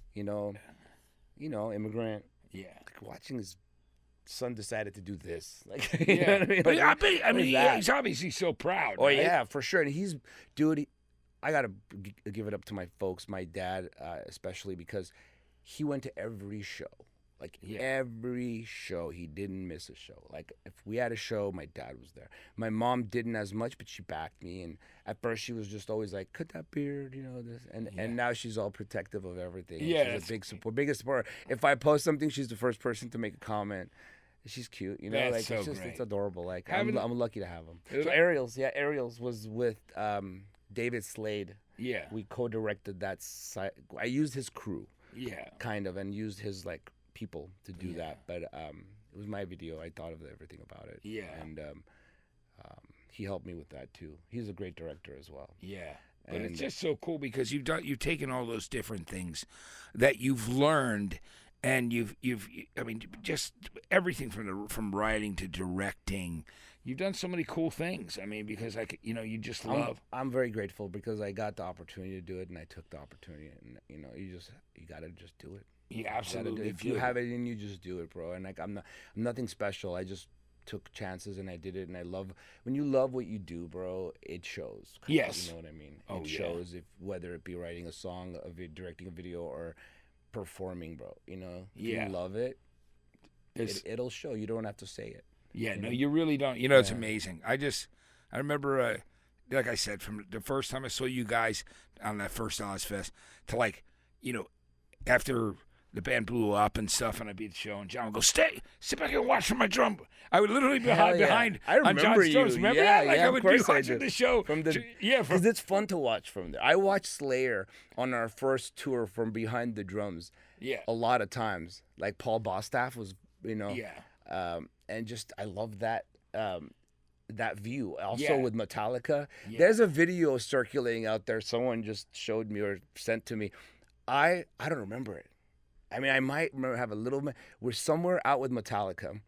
immigrant. Yeah. Like, watching his son decided to do this. Like, Yeah. you know what I mean? But Like, I what is mean, that? he's obviously so proud. Oh right? yeah, for sure. And I gotta give it up to my folks, my dad especially, because he went to every show. Like, every show, he didn't miss a show. Like, if we had a show, my dad was there. My mom didn't as much, but she backed me. And at first, she was just always like, "Cut that beard," this. And now she's all protective of everything. Yeah, She's a big support, biggest supporter. If I post something, she's the first person to make a comment. She's cute, you know. That's Like so it's just great. it's adorable. Like Having- I'm lucky to have him. It was- Ariel's was with David Slade. Yeah. We co-directed that. I used his crew, Yeah. kind of, and used his like people to do that. But it was my video. I thought of everything about it. Yeah. And he helped me with that too. He's a great director as well. Yeah. But And- it's just so cool because you've taken all those different things that you've learned, and I mean, just everything from writing to directing. You've done so many cool things. I mean, because you just love. I'm very grateful because I got the opportunity to do it, and I took the opportunity. And you gotta just do it. You absolutely. If you have it in you, just do it, bro. And like I'm nothing special. I just took chances and I did it. And I love when you love what you do, bro. It shows. Yes. You know what I mean. Oh, it yeah. shows whether it be writing a song, directing a video, or performing, bro. You know. If Yeah. you love it. It'll show. You don't have to say it. Yeah, no, you really don't. It's amazing. I remember, like I said, from the first time I saw you guys on that first Ozfest to after the band blew up and stuff, and I'd be at the show, and John would go, sit back and watch from my drum. I would literally be behind I on remember John's you. drums. Remember Yeah, that? Like yeah, I of would be course I watching do. the show. Because it's fun to watch from there. I watched Slayer on our first tour from behind the drums. Yeah. A lot of times, like Paul Bostaph was, Yeah. and just I love that that view. Also Yeah. with Metallica, Yeah. there's a video circulating out there. Someone just showed me or sent to me. I don't remember it. I mean, I might have a little. We're somewhere out with Metallica,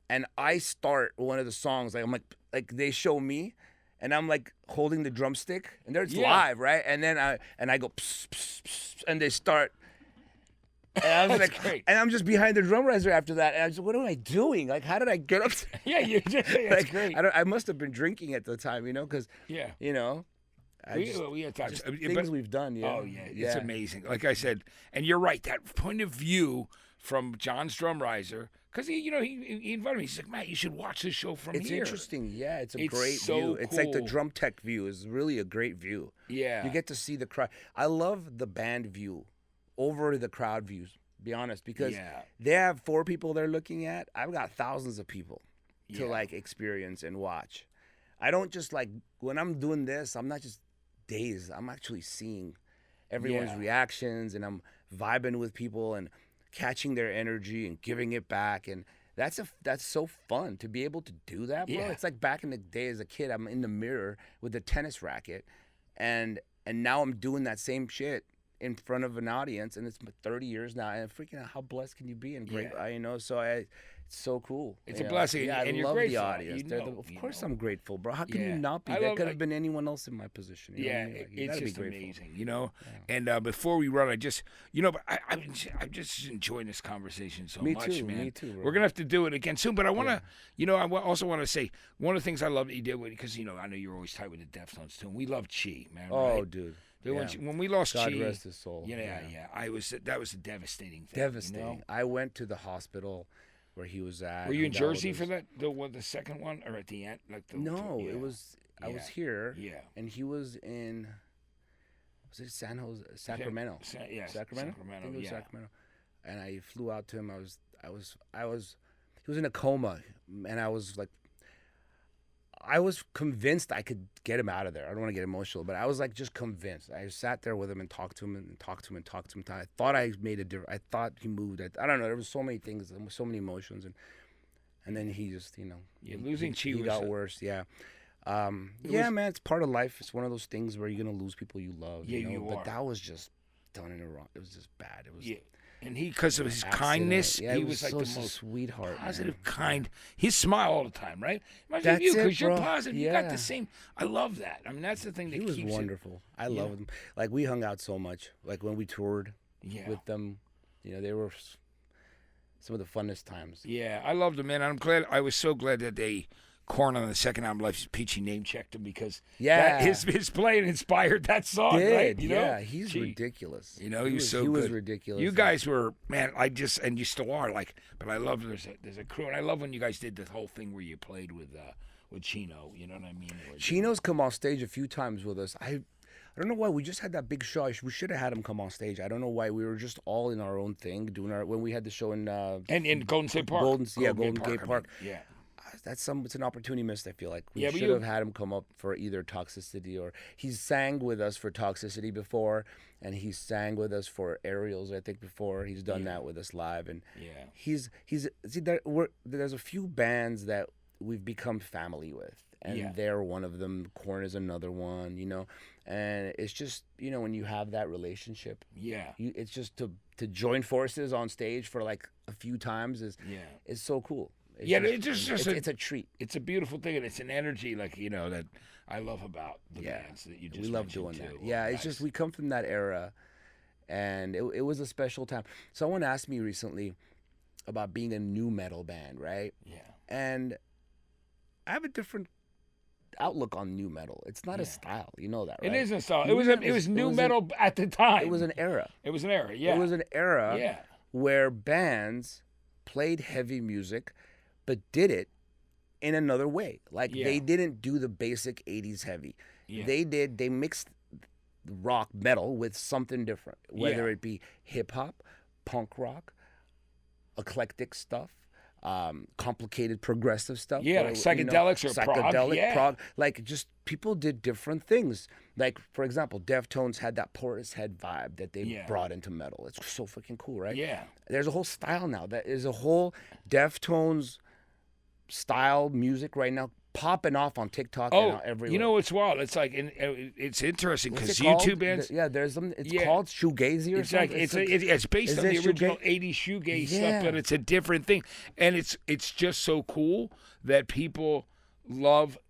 and I start one of the songs. Like I'm like they show me, and I'm like holding the drumstick, and there's live, right? And then I go, pss, pss, pss, and they start. And I was like, great. and I'm just behind the drum riser after that. And I was like, what am I doing? Like, how did I get up? Yeah, you just that's Like, great. I must have been drinking at the time, because, Yeah. I We had talked. just But- things we've done. Yeah. Oh yeah, it's amazing. Like I said, and you're right. That point of view from John's drum riser, because he invited me. He's like, Matt, you should watch this show from It's here. interesting. Yeah, it's a It's great so view. It's like the cool. drum tech view is really a great view. Yeah, You get to see the crowd. I love the band view over the crowd views, be honest, because they have 4 people they're looking at. I've got thousands of people to like experience and watch. I don't just like when I'm doing this, I'm not just dazed. I'm actually seeing everyone's reactions, and I'm vibing with people and catching their energy and giving it back. And that's so fun to be able to do that, bro. Yeah. It's like back in the day as a kid, I'm in the mirror with a tennis racket, and now I'm doing that same shit in front of an audience, and it's been 30 years now, and freaking out, how blessed can you be? And great, so it's so cool. It's a blessing, Yeah, and I you're love the grateful. audience. Of course, I'm grateful, bro. How can you not be? I That love, could have been anyone else in my position. You know what I mean? Like, you it's gotta be just grateful. amazing, And before we run, I just, but I'm just enjoying this conversation so much, man. Me too. Bro. We're gonna have to do it again soon. But I want to, also want to say one of the things I love that you did with, because I know you're always tight with the Deftones too. And we love Chi, man. Oh, right? dude. When we lost God Chi, rest his soul. yeah. That was a devastating thing. Devastating. I went to the hospital where he was at. Were you in hung out with Jersey his- for that? The second one, or at the end? No, it was. I was here. Yeah. And he was in. Was it San Jose, Sacramento? Yes, Sacramento. I think it was yeah. Sacramento. And I flew out to him. He was in a coma, and I was like, I was convinced I could get him out of there. I don't want to get emotional, but I was like just convinced. I sat there with him and talked to him and talked to him and talked to him. I thought I made a difference. I thought he moved. I don't know. There was so many things, so many emotions, and then he just, losing Chi he was got worse. Yeah. Man, it's part of life. It's one of those things where you're gonna lose people you love. Yeah, you but are. that was just done in a wrong. It was just bad. It was. Yeah. And he, because of his accident. kindness, Yeah, he he was like such the a most sweetheart, positive, man. kind. His smile all the time, right? Imagine That's you, it, because you're bro. positive. You got Yeah. the same. I love that. I mean, that's the thing that He was keeps wonderful. I love him. Like we hung out so much. Like when we toured with them, they were some of the funnest times. Yeah, I loved him, man. I was so glad that they Korn on the second album, Life is Peachy, name checked him because his playing inspired that song, right? He's ridiculous. He was so he good. was ridiculous. You guys were, man. And you still are, but I love there's a crew, and I love when you guys did the whole thing where you played with Chino. You know what I mean? Chino's come off stage a few times with us. I don't know why we just had that big show. We should have had him come on stage. I don't know why we were just all in our own thing doing our when we had the show in And in Golden State Park. Golden Gate Park. I mean, yeah. It's an opportunity missed. I feel like we Yeah, but should have had him come up for either Toxicity or he's sang with us for Toxicity before, and he sang with us for Aerials. I think before he's done that with us live, and he's see there's a few bands that we've become family with, and they're one of them. Korn is another one, you know, and it's just when you have that relationship, it's just to join forces on stage for like a few times is so cool. It's a treat. It's a beautiful thing, and it's an energy that I love about the bands that you just we love doing too. that. Yeah, it's just we come from that era, and it was a special time. Someone asked me recently about being a new metal band, right? Yeah. And I have a different outlook on new metal. It's not a style, you know that, right? It isn't a style. It was new metal at the time. It was an era. It was an era. Yeah. It was an era where bands played heavy music, but did it in another way. Like they didn't do the basic 80s heavy. Yeah. They mixed rock metal with something different, whether it be hip hop, punk rock, eclectic stuff, complicated progressive stuff. Yeah, like psychedelics or prog. Like just people did different things. Like for example, Deftones had that Portishead vibe that they brought into metal. It's so freaking cool, right? Yeah. There's a whole style now. There's a whole Deftones style music right now popping off on TikTok and everywhere. You know what's wild? It's like it's interesting because called? YouTube bands. There's them. It's called shoegazy or something. It's based on the original '80s shoegaze stuff, but it's a different thing, and it's just so cool that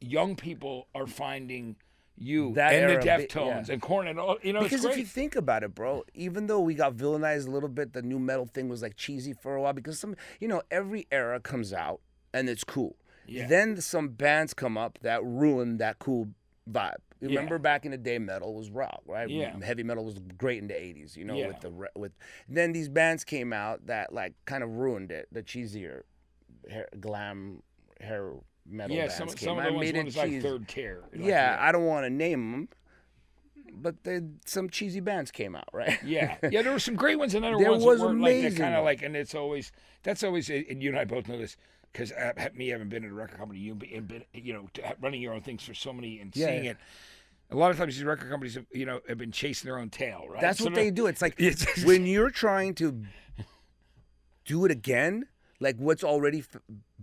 young people are finding and the Deftones and Korn and all. Because it's great. if you think about it, bro, even though we got villainized a little bit, the new metal thing was like cheesy for a while because every era comes out and it's cool. Yeah. Then some bands come up that ruin that cool vibe. Remember back in the day, metal was rock, right? Yeah. Heavy metal was great in the 80s, with then these bands came out that like kind of ruined it. The cheesier glam hair metal bands some came of out. the ones like Third Tier. I don't want to name them. But some cheesy bands came out, right? Yeah, there were some great ones, and then there ones was that weren't amazing. like kind of like, and that's always, and you and I both know this because me having been in a record company, you've been, running your own things for so many and seeing it. A lot of times these record companies, have been chasing their own tail, right? That's what they do. It's like when you're trying to do it again, like what's already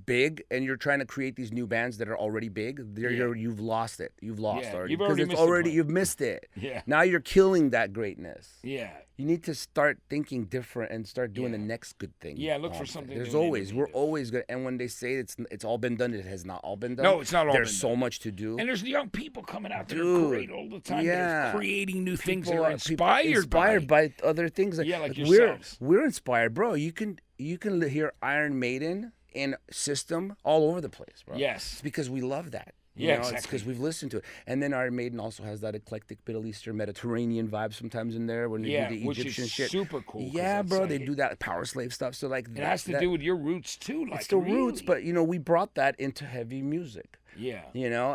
big, and you're trying to create these new bands that are already big. You've lost it. You've lost already. You've missed it. Yeah. Now you're killing that greatness. Yeah. You need to start thinking different and start doing the next good thing. Yeah, look for something. We're always good. And when they say it's all been done, it has not all been done. No, it's not all. There's so much to do. And there's young people coming out that are great all the time. Yeah. That are creating new things that are inspired by other things. Like yourselves. We're inspired, bro. You can hear Iron Maiden in System all over the place, bro. Yes. It's because we love that. Exactly. It's because we've listened to it. And then Iron Maiden also has that eclectic Middle Eastern Mediterranean vibe sometimes in there when they do the Egyptian which is shit. super cool. Yeah, bro, they do that power slave stuff. So like it has to do with your roots too. Like it's the roots, but we brought that into heavy music. Yeah.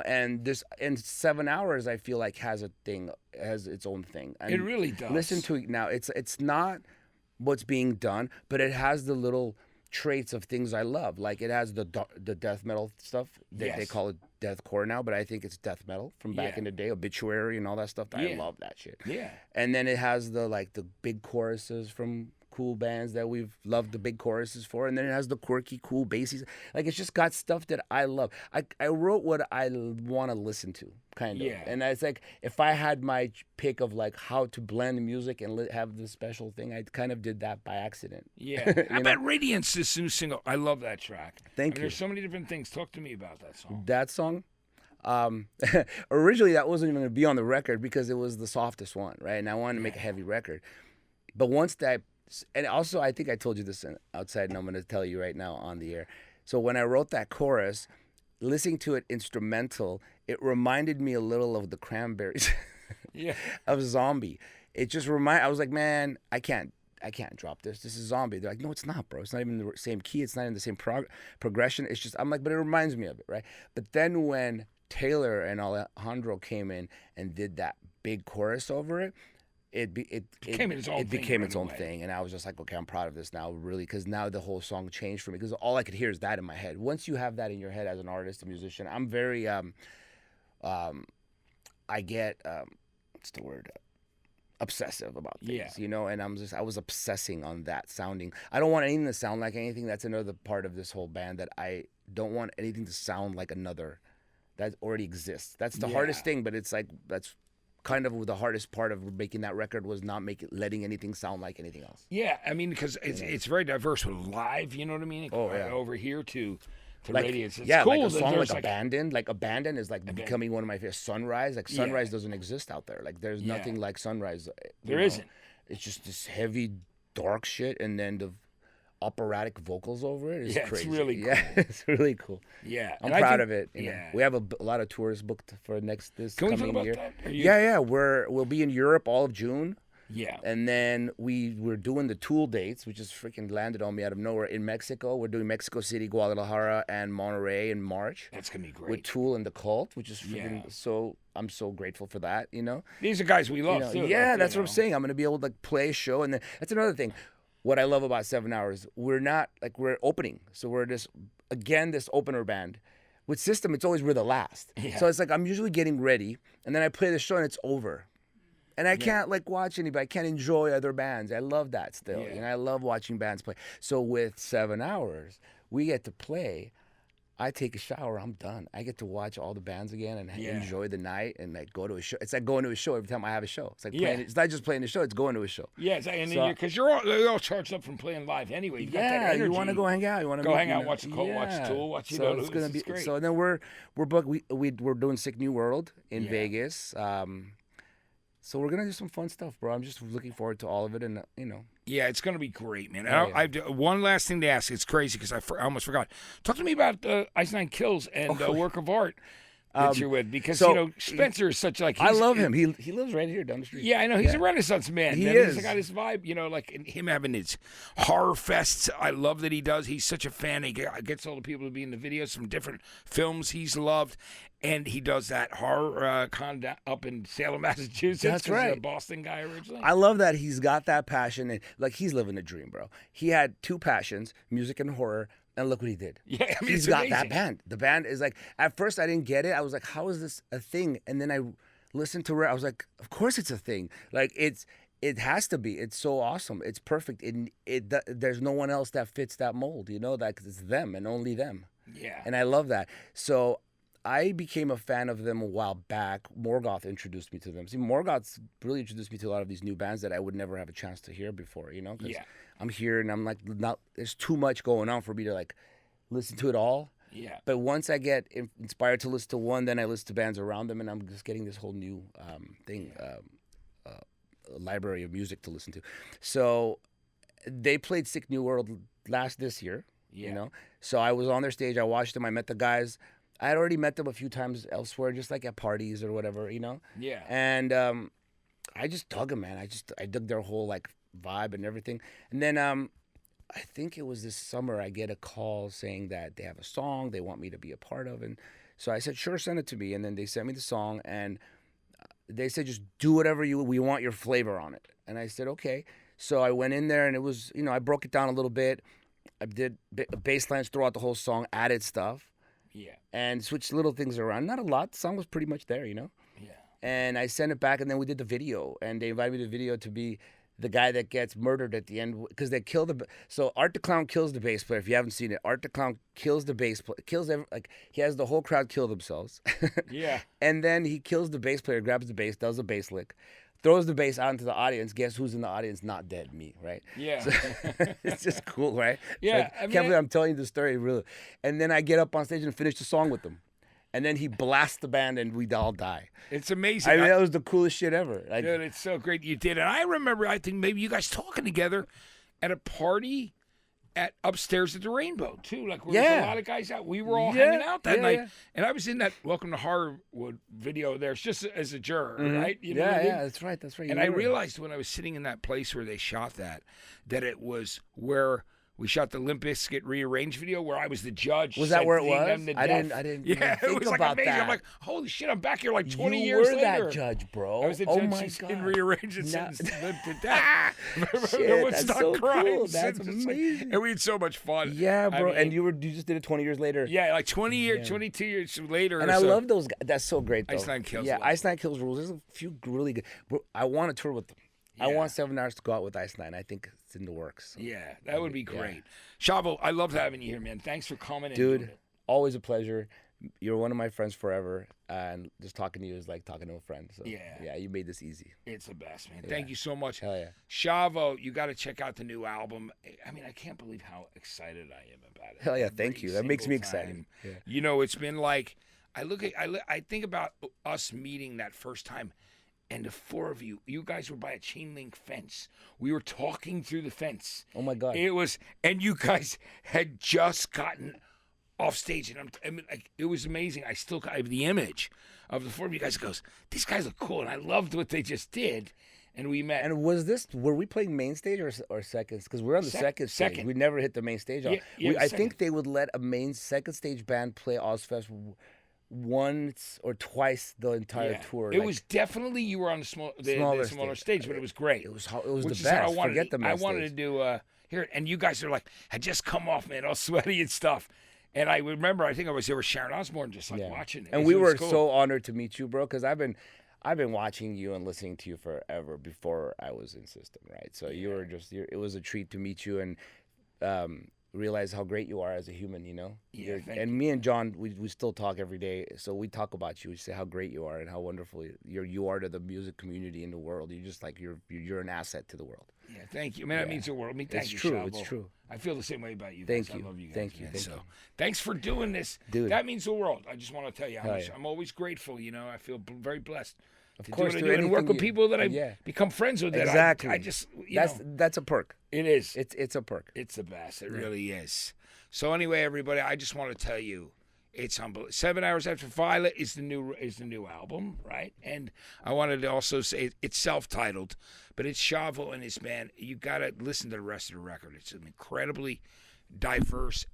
And this in 7 hours I feel like has its own thing. And it really does. Listen to it now. It's not what's being done, but it has the little traits of things I love. Like it has the death metal stuff. They call it deathcore now, but I think it's death metal from back in the day, Obituary and all that stuff. I love that shit. Yeah. And then it has the big choruses from cool bands that we've loved the big choruses for, and then it has the quirky, cool basses. Like it's just got stuff that I love. I wrote what I want to listen to, kind of. Yeah. And it's like if I had my pick of like how to blend music and have this special thing, I kind of did that by accident. Yeah. How about Radiance, this new single? I love that track. Thank you. There's so many different things. Talk to me about that song. That song? Originally that wasn't even going to be on the record because it was the softest one, right? And I wanted to make a heavy record. But and also, I think I told you this outside, and I'm going to tell you right now on the air. So when I wrote that chorus, listening to it instrumental, it reminded me a little of the Cranberries, of Zombie. It just I was like, man, I can't drop this. This is Zombie. They're like, no, it's not, bro. It's not even the same key. It's not in the same progression. It's just, I'm like, but it reminds me of it, right? But then when Taylor and Alejandro came in and did that big chorus over it, it became its own thing, and I was just like, okay, I'm proud of this now, really, because now the whole song changed for me, because all I could hear is that in my head. Once you have that in your head as an artist, a musician, I'm very I get what's the word, obsessive about things, you know, and I was obsessing on that sounding. I don't want anything to sound like anything. That's another part of this whole band, that I don't want anything to sound like another that already exists. That's the hardest thing, but it's like, that's kind of the hardest part of making that record, was not letting anything sound like anything else. Yeah, I mean, because it's very diverse with live, you know what I mean? Over here to radio. It's cool. Like a song like Abandoned. Like Abandoned is like becoming one of my favorite. Sunrise. Like Sunrise doesn't exist out there. Like there's nothing like Sunrise. There isn't. It's just this heavy, dark shit, and then the operatic vocals over it is crazy. It's really cool. Yeah, it's really cool. Yeah, I'm proud of it. You know. We have a lot of tours booked for this coming year. Can we talk about that? Yeah. We'll be in Europe all of June. Yeah. And then we're doing the Tool dates, which just freaking landed on me out of nowhere, in Mexico. We're doing Mexico City, Guadalajara, and Monterrey in March. That's going to be great. With Tool and the Cult, which is freaking so, I'm so grateful for that, you know? These are guys we love, too. Yeah, that's what I'm saying. I'm going to be able to play a show. And then that's another thing. What I love about 7 Hours, we're opening. So we're this opener band. With System, it's always we're the last. Yeah. So it's like I'm usually getting ready, and then I play the show, and it's over. And I can't watch anybody. I can't enjoy other bands. I love that still. Yeah. You know, I love watching bands play. So with 7 Hours, we get to play. I take a shower. I'm done. I get to watch all the bands again and enjoy the night and go to a show. It's like going to a show every time I have a show. It's like playing. It's not just playing a show. It's going to a show. Yeah, and because you're all charged up from playing live anyway. You've got that energy. You want to go hang out. You want to go hang out, watch the Cult, watch Tool, watch it's gonna be great. So then we're booked. We're doing Sick New World in Vegas. So we're gonna do some fun stuff, bro. I'm just looking forward to all of it, and you know. Yeah, it's gonna be great, man. I one last thing to ask. It's crazy because I almost forgot. Talk to me about Ice Nine Kills and Work of Art that you're with, because Spencer is such I love him. He lives right here down the street. Yeah, I know. He's a Renaissance man. He is. He's got his vibe, him having his horror fests. I love that he does. He's such a fan. He gets all the people to be in the videos from different films he's loved. And he does that horror con up in Salem, Massachusetts. That's right. He's a Boston guy originally. I love that he's got that passion. And he's living a dream, bro. He had two passions, music and horror. And look what he did. Yeah, I mean, he's got that band. The band is at first I didn't get it. I was like, how is this a thing? And then I listened to it. I was like, of course it's a thing. It has to be. It's so awesome. It's perfect. There's no one else that fits that mold, because it's them and only them. Yeah. And I love that. So I became a fan of them a while back. Morgoth introduced me to them. See, Morgoth's really introduced me to a lot of these new bands that I would never have a chance to hear before, Because I'm here and I'm there's too much going on for me to listen to it all. Yeah. But once I get inspired to listen to one, then I listen to bands around them, and I'm just getting this whole new library of music to listen to. So they played Sick New World this year, So I was on their stage. I watched them. I met the guys. I had already met them a few times elsewhere, just at parties or whatever, Yeah. And I just dug them, man. I dug their whole vibe and everything. And then I think it was this summer I get a call saying that they have a song they want me to be a part of, and so I said, sure, send it to me. And then they sent me the song, and they said, just do whatever we want your flavor on it. And I said, okay. So I went in there, and it was, I broke it down a little bit. I did bass lines throughout the whole song, added stuff. Yeah. And switched little things around. Not a lot. The song was pretty much there, Yeah. And I sent it back, and then we did the video, and they invited me to the video to be the guy that gets murdered at the end, because they kill so Art the Clown kills the bass player. If you haven't seen it, Art the Clown kills the bass player, he has the whole crowd kill themselves. Yeah. And then he kills the bass player, grabs the bass, does a bass lick, throws the bass out into the audience. Guess who's in the audience? Not dead, me, right? Yeah. So, it's just cool, right? Yeah. I can't believe I'm telling you the story, really. And then I get up on stage and finish the song with them. And then he blasts the band, and we all die. It's amazing. I mean, that was the coolest shit ever. Dude, it's so great you did. And I remember, I think maybe you guys talking together at a party upstairs at the Rainbow, too. Where there's a lot of guys out. We were all hanging out that night. Yeah. And I was in that Welcome to Harwood video there, just as a juror, right? That's right. That's right. And I realized when I was sitting in that place where they shot that it was where We shot the Limp Bizkit rearranged video where I was the judge. Was that where it was? Them to I death. didn't Yeah, even think it was like about amazing. that. I'm like, holy shit, I'm back here like 20 you years were later. that judge, bro. I was the oh judge my who's God. in rearranged and Now- sentenced Limp to death. Shit, Woodstock that's so crying, cool. That's it's like- amazing. and we had so much fun. Yeah, I bro. mean, And you just did it 20 years later. yeah, like 20 years, 22 years later. And or I so. love those guys. That's so great, though. Ice Nine Kills Yeah, love Ice Nine Kills rules. There's a few really good. Bro, I want to tour with them. I Yeah. want 7 Hours to go out with Ice Nine. I think it's in the works. Yeah, that would be Yeah. great. Shavo, I loved having you here, man. Thanks for coming in. Dude, always a pleasure. You're one of my friends forever, and just talking to you is like talking to a friend. So Yeah. you made this easy. It's the best, man. Thank you so much. Hell yeah. Shavo, you got to check out the new album. I mean, I can't believe how excited I am about it. Hell yeah, Every thank you. That makes me single excited. time. Yeah. You know, it's been like I think about us meeting that first time, and the four of you guys were by a chain link fence. We were talking through the fence. Oh my God. It was, and you guys had just gotten off stage, and I mean, like, it was amazing. I have the image of the four of you guys. Goes, these guys look cool, and I loved what they just did. And we met. And were we playing main stage or seconds? Because we're on the second stage. second. We never hit the main stage. Yeah, I second. think they would let a second stage band play Ozfest once or twice the entire tour. It was definitely you were on the smaller stage, but it was great. It was the Which is best. how I wanted. Forget the main I wanted to stage. do here, and you guys are like had just come off, man, all sweaty and stuff. And I remember, I think I was there with Sharon Osbourne, just like watching it. And It we was were cool. so honored to meet you, bro. Because I've been watching you and listening to you forever before I was in System, right? So you were it was a treat to meet you and realize how great you are as a human, you know? Yeah, thank and me and John, we still talk every day. So we talk about you. We say how great you are and how wonderful you are to the music community in the world. You're just like, you're an asset to the world. Yeah, thank you, man. That means the world. I mean, thank It's you, true. Shavo. It's true. I feel the same way about you Thank guys. you. I love you guys. Thank you. Man. Thank So, you. thanks for doing this. Dude. That means the world. I just want to tell you how Hell much yeah. I'm always grateful, you know. I feel very blessed. Of to course, do what do I do and work anything with you- people that I yeah. become friends with. That Exactly. I just, you know, That's a perk. it is. It's a perk. It's the best. It really is. So anyway, everybody, I just want to tell you, it's unbelievable. 7 Hours After Violet is the new album, right? And I wanted to also say it's self-titled, but it's Shavo and his band. You got to listen to the rest of the record. It's an incredibly diverse,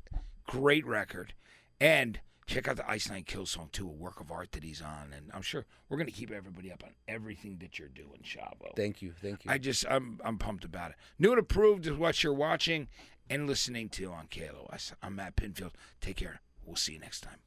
great record, and check out the Ice Nine Kills song too, a work of art that he's on. And I'm sure we're gonna keep everybody up on everything that you're doing, Shavo. Thank you. I'm pumped about it. New and approved is what you're watching and listening to on KLOS. I'm Matt Pinfield. Take care. We'll see you next time.